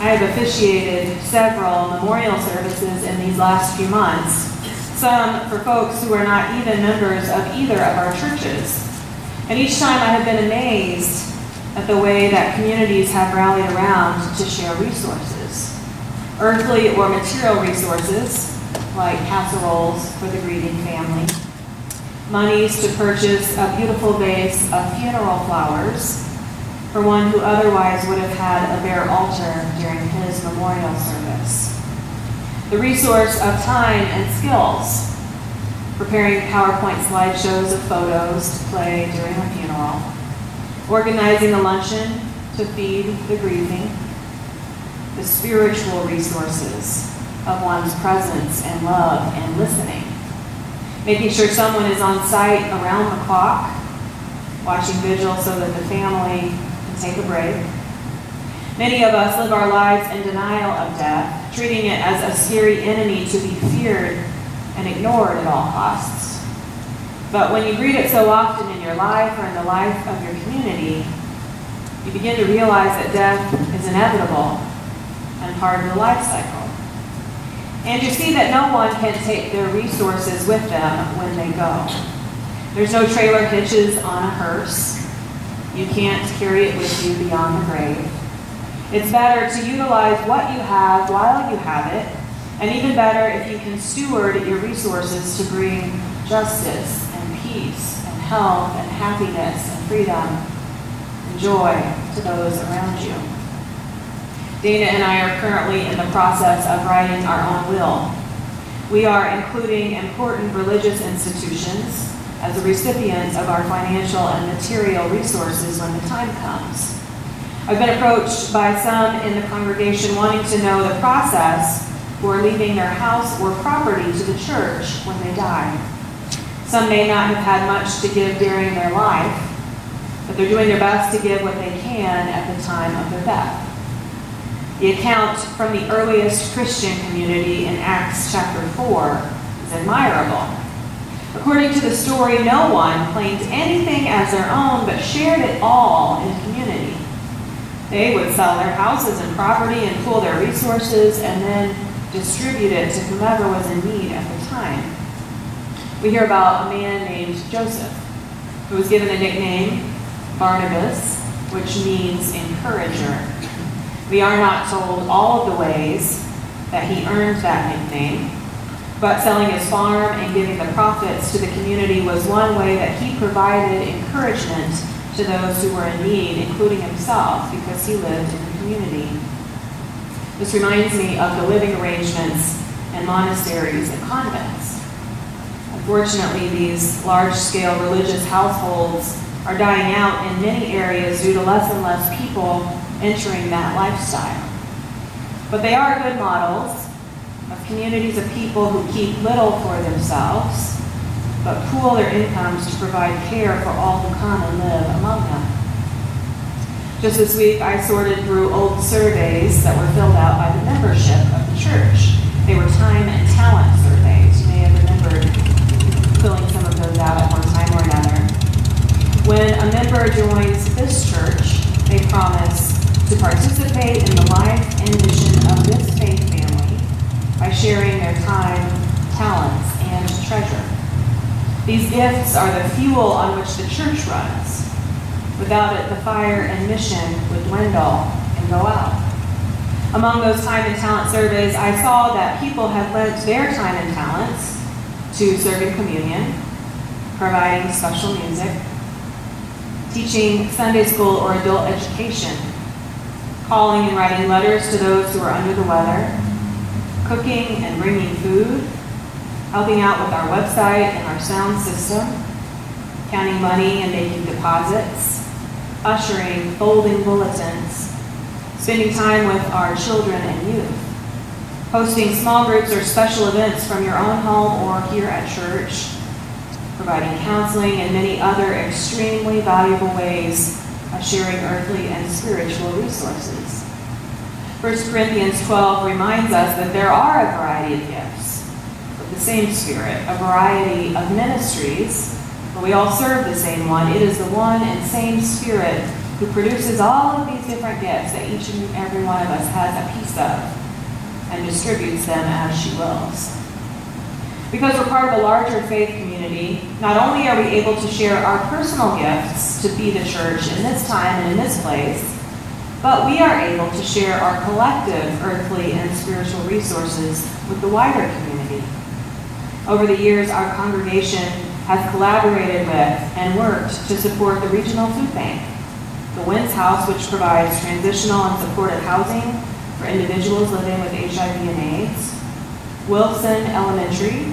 I have officiated several memorial services in these last few months, some for folks who are not even members of either of our churches. And each time I have been amazed at the way that communities have rallied around to share resources. Earthly or material resources, like casseroles for the grieving family, monies to purchase a beautiful vase of funeral flowers for one who otherwise would have had a bare altar during his memorial service. The resource of time and skills, preparing PowerPoint slideshows of photos to play during a funeral, organizing a luncheon to feed the grieving, the spiritual resources of one's presence and love and listening, making sure someone is on site around the clock, watching vigil so that the family can take a break. Many of us live our lives in denial of death, treating it as a scary enemy to be feared and ignored at all costs. But when you greet it so often in your life or in the life of your community, you begin to realize that death is inevitable and part of the life cycle. And you see that no one can take their resources with them when they go. There's no trailer hitches on a hearse. You can't carry it with you beyond the grave. It's better to utilize what you have while you have it, and even better if you can steward your resources to bring justice and peace and health and happiness and freedom and joy to those around you. Dana and I are currently in the process of writing our own will. We are including important religious institutions as the recipients of our financial and material resources when the time comes. I've been approached by some in the congregation wanting to know the process for leaving their house or property to the church when they die. Some may not have had much to give during their life, but they're doing their best to give what they can at the time of their death. The account from the earliest Christian community in Acts chapter 4 is admirable. According to the story, no one claimed anything as their own, but shared it all in community. They would sell their houses and property and pool their resources and then distribute it to whomever was in need at the time. We hear about a man named Joseph, who was given the nickname Barnabas, which means encourager. We are not told all of the ways that he earned that nickname, but selling his farm and giving the profits to the community was one way that he provided encouragement to those who were in need, including himself, because he lived in the community. This reminds me of the living arrangements in monasteries and convents. Unfortunately, these large-scale religious households are dying out in many areas due to less and less people entering that lifestyle. But they are good models of communities of people who keep little for themselves, but pool their incomes to provide care for all who come and live among them. Just this week, I sorted through old surveys that were filled out by the membership of the church. They were time and talent surveys. You may have remembered filling some of those out at one time or another. When a member joins this church, they promise to participate in the life and mission of this faith family by sharing their time, talents, and treasure. These gifts are the fuel on which the church runs. Without it, the fire and mission would dwindle and go out. Among those time and talent surveys, I saw that people have lent their time and talents to serving communion, providing special music, teaching Sunday school or adult education, calling and writing letters to those who are under the weather, cooking and bringing food, helping out with our website and our sound system, counting money and making deposits, ushering, folding bulletins, spending time with our children and youth, hosting small groups or special events from your own home or here at church, providing counseling and many other extremely valuable ways of sharing earthly and spiritual resources. 1 Corinthians 12 reminds us that there are a variety of gifts with the same Spirit, a variety of ministries, but we all serve the same one. It is the one and same Spirit who produces all of these different gifts that each and every one of us has a piece of and distributes them as she wills. Because we're part of a larger faith community, not only are we able to share our personal gifts to be the church in this time and in this place, but we are able to share our collective earthly and spiritual resources with the wider community. Over the years, our congregation has collaborated with and worked to support the Regional Food Bank, the Wynn's House, which provides transitional and supportive housing for individuals living with HIV and AIDS, Wilson Elementary,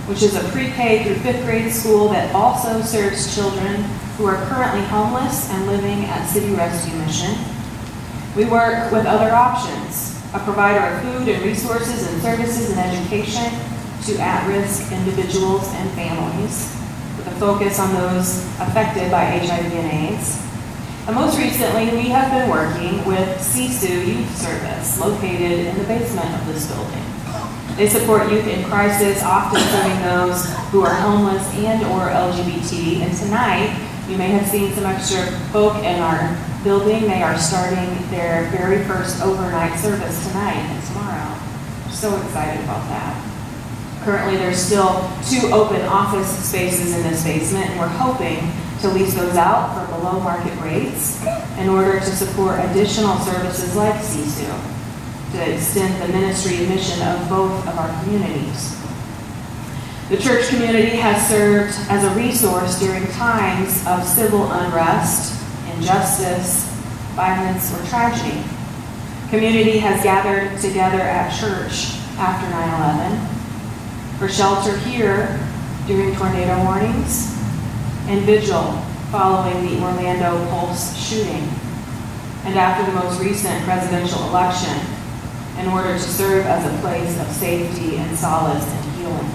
which is a pre-K through 5th grade school that also serves children who are currently homeless and living at City Rescue Mission. We work with Other Options, a provider of food and resources and services and education to at-risk individuals and families, with a focus on those affected by HIV and AIDS. And most recently, we have been working with CSU Youth Service, located in the basement of this building. They support youth in crisis, often serving those who are homeless and or LGBT. And tonight, you may have seen some extra folk in our building. They are starting their very first overnight service tonight and tomorrow. We're so excited about that. Currently, there's still 2 open office spaces in this basement, and we're hoping to lease those out for below market rates in order to support additional services like CSU, to extend the ministry and mission of both of our communities. The church community has served as a resource during times of civil unrest, injustice, violence, or tragedy. Community has gathered together at church after 9/11 for shelter here during tornado warnings and vigil following the Orlando Pulse shooting, and after the most recent presidential election, in order to serve as a place of safety and solace and healing.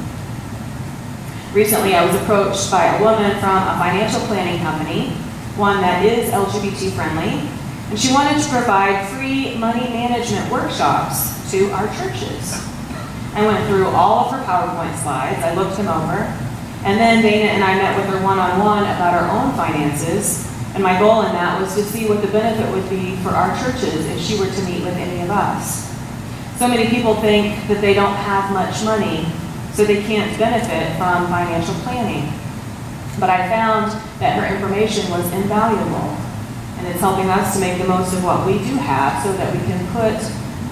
Recently, I was approached by a woman from a financial planning company, one that is LGBT friendly, and she wanted to provide free money management workshops to our churches. I went through all of her PowerPoint slides, I looked them over, and then Dana and I met with her one-on-one about our own finances, and my goal in that was to see what the benefit would be for our churches if she were to meet with any of us. So many people think that they don't have much money, so they can't benefit from financial planning. But I found that her information was invaluable, and it's helping us to make the most of what we do have so that we can put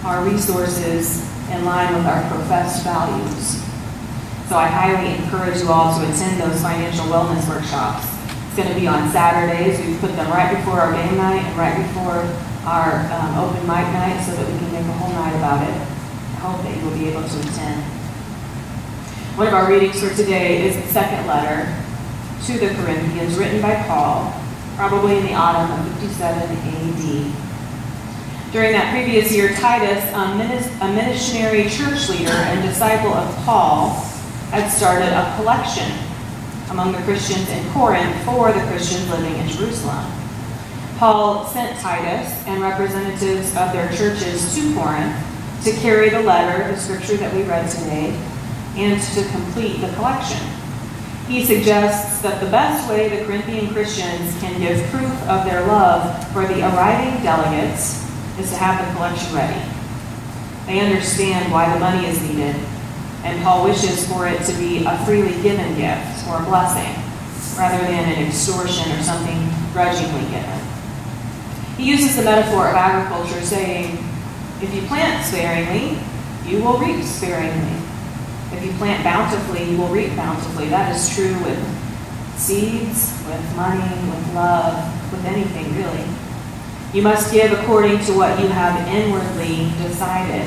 our resources in line with our professed values. So I highly encourage you all to attend those financial wellness workshops. It's going to be on Saturdays. We put them right before our game night and right before our open mic night so that we can make a whole night about it. I hope that you will be able to attend. One of our readings for today is the second letter to the Corinthians, written by Paul, probably in the autumn of 57 AD. During that previous year, Titus, a missionary church leader and disciple of Paul, had started a collection among the Christians in Corinth for the Christians living in Jerusalem. Paul sent Titus and representatives of their churches to Corinth to carry the letter, the scripture that we read today, and to complete the collection. He suggests that the best way the Corinthian Christians can give proof of their love for the arriving delegates is to have the collection ready. They understand why the money is needed, and Paul wishes for it to be a freely given gift or a blessing, rather than an extortion or something grudgingly given. He uses the metaphor of agriculture, saying, if you plant sparingly, you will reap sparingly. If you plant bountifully, you will reap bountifully. That is true with seeds, with money, with love, with anything really. You must give according to what you have inwardly decided.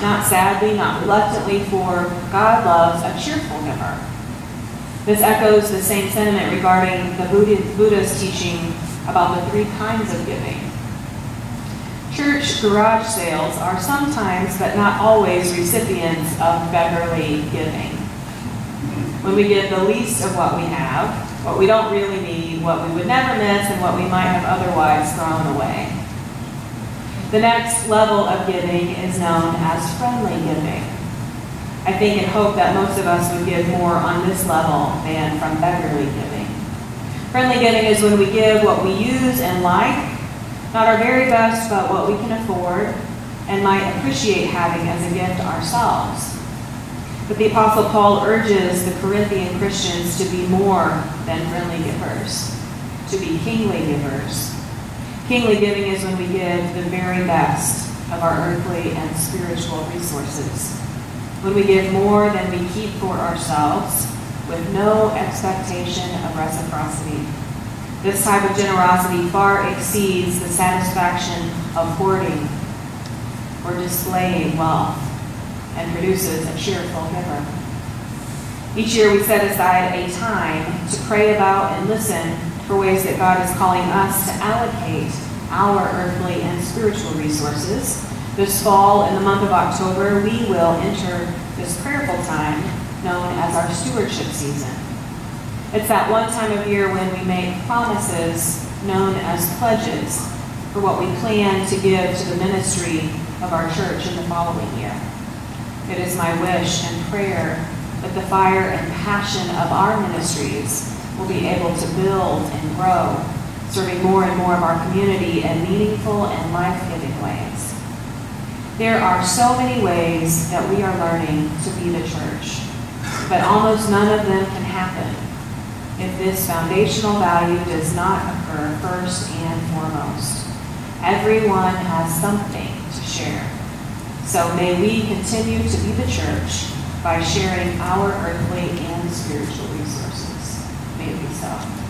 Not sadly, not reluctantly, for God loves a cheerful giver. This echoes the same sentiment regarding the Buddha's teaching about the 3 kinds of giving. Church garage sales are sometimes, but not always, recipients of beggarly giving. When we give the least of what we have, what we don't really need, what we would never miss, and what we might have otherwise thrown away. The next level of giving is known as friendly giving. I think and hope that most of us would give more on this level than from beggarly giving. Friendly giving is when we give what we use and like, not our very best, but what we can afford and might appreciate having as a gift ourselves. But the Apostle Paul urges the Corinthian Christians to be more than friendly givers, to be kingly givers. Kingly giving is when we give the very best of our earthly and spiritual resources. When we give more than we keep for ourselves, with no expectation of reciprocity. This type of generosity far exceeds the satisfaction of hoarding or displaying wealth and produces a cheerful giver. Each year we set aside a time to pray about and listen for ways that God is calling us to allocate our earthly and spiritual resources. This fall, in the month of October, we will enter this prayerful time known as our stewardship season. It's that one time of year when we make promises known as pledges for what we plan to give to the ministry of our church in the following year. It is my wish and prayer that the fire and passion of our ministries will be able to build and grow, serving more and more of our community in meaningful and life-giving ways. There are so many ways that we are learning to be the church, but almost none of them can happen if this foundational value does not occur first and foremost. Everyone has something to share. So may we continue to be the church by sharing our earthly and spiritual resources. May it be so.